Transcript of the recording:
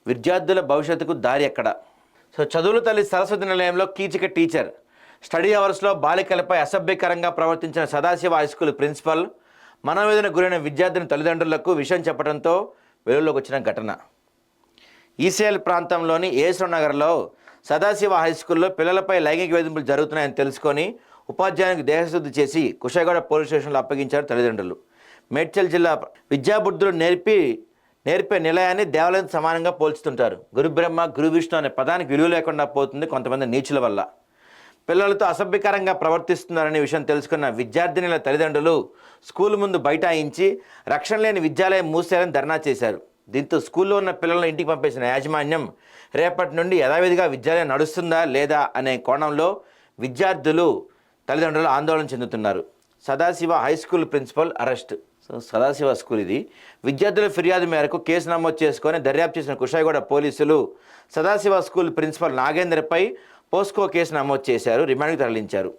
విద్యార్థుల భవిష్యత్తుకు దారి ఎక్కడ? చదువుల తల్లి సరస్వతి నిలయంలో కీచక టీచర్. స్టడీ అవర్స్లో బాలికలపై అసభ్యకరంగా ప్రవర్తించిన సదాశివ హై స్కూల్ ప్రిన్సిపల్ మనోవేదన గురైన విద్యార్థిని తల్లిదండ్రులకు విషయం చెప్పడంతో వెలుగులోకి వచ్చిన ఘటన. ఈసీఎల్ ప్రాంతంలోని ఏశ్వర్ నగర్లో సదాశివ హై స్కూల్లో పిల్లలపై లైంగిక వేధింపులు జరుగుతున్నాయని తెలుసుకొని ఉపాధ్యాయునికి దేహశుద్ధి చేసి కుషాయిగూడ పోలీస్ స్టేషన్లో అప్పగించారు తల్లిదండ్రులు. మేడ్చల్ జిల్లా విద్యాబుద్ధులు నేర్పే నిలయాన్ని దేవాలయం సమానంగా పోల్చుతుంటారు. గురుబ్రహ్మ గురు విష్ణు అనే పదానికి విలువ లేకుండా పోతుంది కొంతమంది నీచుల వల్ల. పిల్లలతో అసభ్యకరంగా ప్రవర్తిస్తున్నారనే విషయం తెలుసుకున్న విద్యార్థినుల తల్లిదండ్రులు స్కూల్ ముందు బైఠాయించి రక్షణ లేని విద్యాలయం మూసేయాలని ధర్నా చేశారు. దీంతో స్కూల్లో ఉన్న పిల్లలను ఇంటికి పంపేసిన యాజమాన్యం రేపటి నుండి యథావిధిగా విద్యాలయం నడుస్తుందా లేదా అనే కోణంలో విద్యార్థులు తల్లిదండ్రులు ఆందోళన చెందుతున్నారు. Sadashiva high school principal arrest. Sadashiva school ఇది. విద్యార్థుల ఫిర్యాదు మేరకు కేసు నమోదు చేసుకొని దర్యాప్తు చేసిన కుషాయిగూడ పోలీసులు సదాశివ స్కూల్ ప్రిన్సిపల్ నాగేంద్రపై పోస్కో కేసు నమోదు చేశారు. రిమాండ్కి తరలించారు.